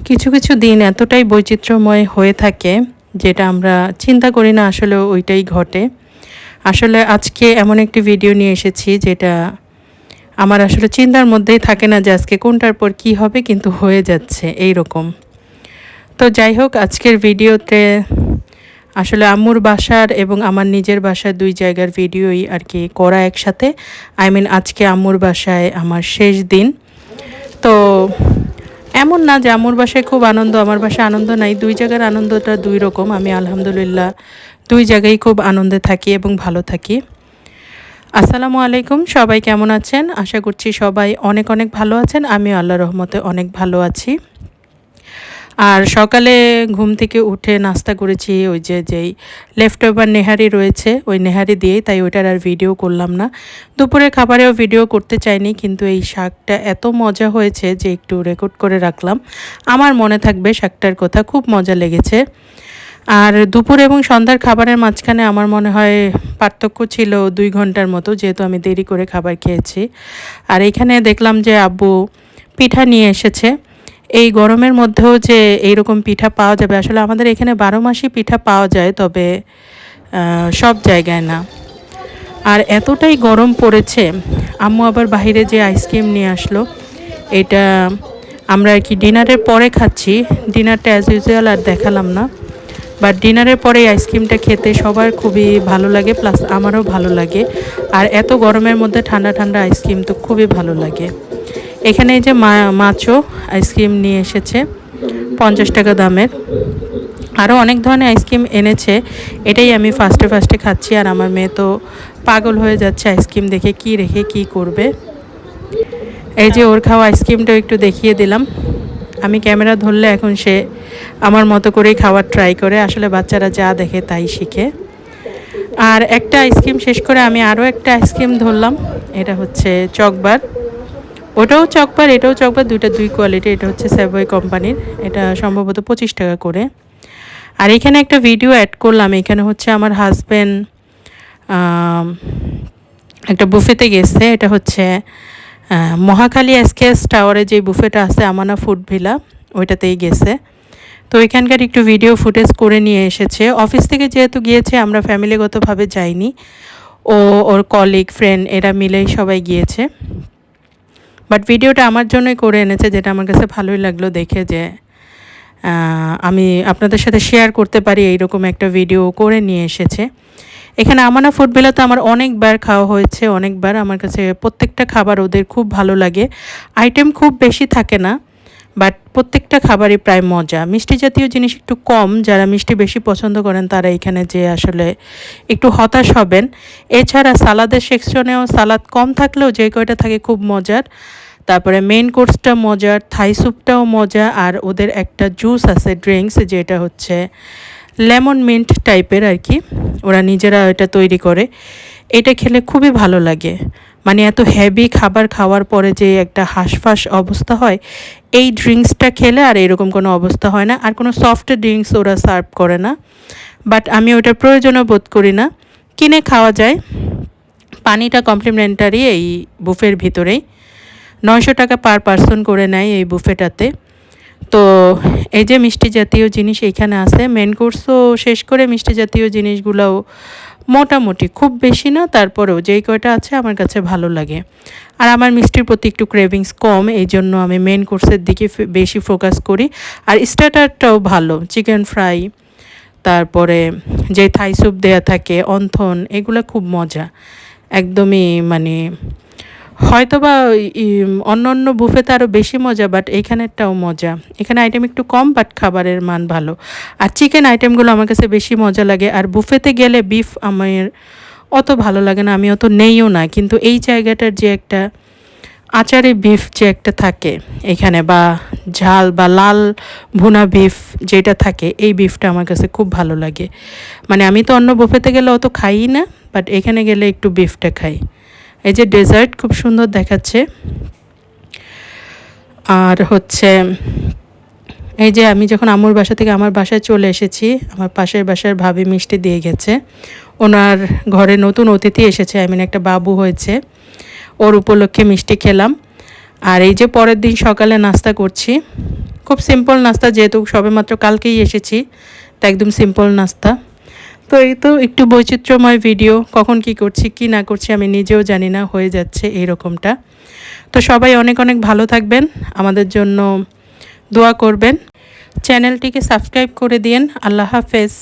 কিছু কিছু দিন এতটাই বৈচিত্র্যময় হয়ে থাকে যেটা আমরা চিন্তা করি না, আসলে ওইটাই ঘটে। আসলে আজকে এমন একটি ভিডিও নিয়ে এসেছি যেটা আমার আসলে চিন্তার মধ্যেই থাকে না যে আজকে কোনটার পর কি হবে, কিন্তু হয়ে যাচ্ছে এই রকম। তো যাই হোক, আজকের ভিডিওতে আসলে আম্মুর বাসার এবং আমার নিজের বাসার দুই জায়গার ভিডিওই আর কি করা একসাথে। আজকে আম্মুর বাসায় আমার শেষ দিন। তো এমন না যে আম্মুর বাসায় খুব আনন্দ, আমার বাসায় আনন্দ নাই। দুই জায়গার আনন্দটা দুই রকম। আমি আলহামদুলিল্লাহ দুই জায়গায় খুব আনন্দে থাকি এবং ভালো থাকি। আসসালামু আলাইকুম, সবাই কেমন আছেন? আশা করছি সবাই অনেক অনেক ভালো আছেন। আমিও আল্লাহর রহমতে অনেক ভালো আছি। আর সকালে ঘুম থেকে উঠে নাস্তা করেছি ওই যেই লেফট ওভার নেহারি রয়েছে, ওই নেহারি দিয়েই, তাই ওইটার আর ভিডিও করলাম না। দুপুরের খাবারেও ভিডিও করতে চাইনি, কিন্তু এই শাকটা এত মজা হয়েছে যে একটু রেকর্ড করে রাখলাম। আমার মনে থাকবে শাকটার কথা, খুব মজা লেগেছে। আর দুপুর এবং সন্ধ্যার খাবারের মাঝখানে আমার মনে হয় পার্থক্য ছিল 2 ঘন্টার মতো, যেহেতু আমি দেরি করে খাবার খেয়েছি। আর এখানে দেখলাম যে আব্বু পিঠা নিয়ে এসেছে। এই গরমের মধ্যেও যে এইরকম পিঠা পাওয়া যাবে, আসলে আমাদের এখানে 12 মাসই পিঠা পাওয়া যায়, তবে সব জায়গায় না। আর এতটাই গরম পড়েছে, আম্মু আবার বাইরে যে আইসক্রিম নিয়ে আসলো। এটা আমরা আর কি ডিনারের পরে খাচ্ছি। ডিনারটা অ্যাজ ইউজুয়াল আর দেখালাম না, বাট ডিনারের পরে এই আইসক্রিমটা খেতে সবার খুবই ভালো লাগে, প্লাস আমারও ভালো লাগে। আর এত গরমের মধ্যে ঠান্ডা ঠান্ডা আইসক্রিম তো খুবই ভালো লাগে। এখানে এই যে মাছও আইসক্রিম নিয়ে এসেছে 50 টাকা দামের। আরও অনেক ধরনের আইসক্রিম এনেছে, এটাই আমি ফার্স্টে খাচ্ছি। আর আমার মেয়ে তো পাগল হয়ে যাচ্ছে আইসক্রিম দেখে, কি রেখে কি করবে। এই যে ওর খাওয়া আইসক্রিমটাও একটু দেখিয়ে দিলাম। আমি ক্যামেরা ধরলে এখন সে আমার মতো করেই খাওয়ার ট্রাই করে। আসলে বাচ্চারা যা দেখে তাই শিখে। আর একটা আইসক্রিম শেষ করে আমি আরও একটা আইসক্রিম ধরলাম। এটা হচ্ছে চকবার, ওটাও চকবার এটাও চকবার, দুই কোয়ালিটি। এটা হচ্ছে সেভয় কোম্পানির, এটা সম্ভবত 25 টাকা করে। আর এখানে একটা ভিডিও অ্যাড করলাম। এখানে হচ্ছে আমার হাজব্যান্ড একটা বুফেতে গেছে। এটা হচ্ছে মহাখালী এসকেএস টাওয়ারে যে বুফেটা আছে, আমানা ফুড ভিলা, ওইটাতেই গেছে। তো এখানকার একটু ভিডিও ফুটেজ করে নিয়ে এসেছে। অফিস থেকে যেহেতু গিয়েছে, আমরা ফ্যামিলিগতভাবে যাইনি, ওর কলিগ ফ্রেন্ড এরা মিলেই সবাই গিয়েছে। বাট ভিডিওটা আমার জন্যই করে এনেছে, যেটা আমার কাছে ভালোই লাগলো দেখে, যে আমি আপনাদের সাথে শেয়ার করতে পারি এইরকম একটা ভিডিও করে নিয়ে এসেছে। এখানে আমানা ফুড ভিলাতে আমার অনেকবার খাওয়া হয়েছে, অনেকবার। আমার কাছে প্রত্যেকটা খাবার ওদের খুব ভালো লাগে। আইটেম খুব বেশি থাকে না, বাট প্রত্যেকটা খাবারই প্রায় মজা। মিষ্টি জাতীয় জিনিস একটু কম, যারা মিষ্টি বেশি পছন্দ করেন তারা এখানে যে আসলে একটু হতাশ হবেন। এছাড়া সালাদের সেকশনেও সালাদ কম থাকলেও যে কয়টা থাকে খুব মজার। তারপরে মেইন কোর্সটা মজার, থাই স্যুপটাও মজা। আর ওদের একটা জুস আছে, ড্রিঙ্কস, যেটা হচ্ছে লেমন মিন্ট টাইপের আর কি, ওরা নিজেরা এটা তৈরি করে। এটা খেলে খুবই ভালো লাগে। মানে এত হেভি খাবার খাওয়ার পরে যে একটা হাঁসফাঁস অবস্থা হয়, এই ড্রিঙ্কসটা খেলে আর এরকম কোনো অবস্থা হয় না। আর কোনো সফট ড্রিঙ্কস ওরা সার্ভ করে না, বাট আমি ওটার প্রয়োজনও বোধ করি না, কিনে খাওয়া যায়। পানিটা কমপ্লিমেন্টারি এই বুফের ভিতরেই। 900 টাকা পার পার্সন করে নেয় এই বুফেটাতে। তো এই যে মিষ্টি জাতীয় জিনিস এইখানে আছে। মেন কোর্সও শেষ করে মিষ্টি জাতীয় জিনিসগুলোও মোটামুটি, খুব বেশি না, তারপরেও যেই কয়টা আছে আমার কাছে ভালো লাগে। আর আমার মিষ্টির প্রতি একটু ক্রেভিংস কম, এই জন্য আমি মেন কোর্সের দিকে বেশি ফোকাস করি। আর স্টার্টারটাও ভালো, চিকেন ফ্রাই, তারপরে যে থাই স্যুপ দেয়া থাকে, অন্থন, এগুলো খুব মজা একদমই। মানে হয়তো বা অন্য অন্য বুফেতে আরও বেশি মজা, বাট এইখানেরটাও মজা। এখানে আইটেম একটু কম, বাট খাবারের মান ভালো। আর চিকেন আইটেমগুলো আমার কাছে বেশি মজা লাগে। আর বুফেতে গেলে বিফ আমার অত ভালো লাগে না, আমি অত নেইও না। কিন্তু এই জায়গাটার যে একটা আচারে বিফ যে একটা থাকে এখানে, বা ঝাল বা লাল ভুনা বিফ যেটা থাকে, এই বিফটা আমার কাছে খুব ভালো লাগে। মানে আমি তো অন্য বুফেতে গেলে অত খাই না, বাট এখানে গেলে একটু বিফটা খাই। এই যে ডেজার্ট খুব সুন্দর দেখাচ্ছে। আর হচ্ছে এই যে আমি যখন আম্মুর বাসা থেকে আমার বাসায় চলে এসেছি, আমার পাশের বাসার ভাবি মিষ্টি দিয়ে গেছে। ওনার ঘরে নতুন অতিথি এসেছে, একটা বাবু হয়েছে, ওর উপলক্ষে মিষ্টি খেলাম। আর এই যে পরের দিন সকালে নাস্তা করছি, খুব সিম্পল নাস্তা, যেহেতু সবেমাত্র কালকেই এসেছি, তো একদম সিম্পল নাস্তা। তো এই তো একটু বৈচিত্র্যময় ভিডিও, কখন কি করছি কি না করছি আমি নিজেও জানি না, হয়ে যাচ্ছে এইরকমটা। তো সবাই অনেক অনেক ভালো থাকবেন, আমাদের জন্য দোয়া করবেন, চ্যানেলটিকে সাবস্ক্রাইব করে দিন। আল্লাহ হাফেজ।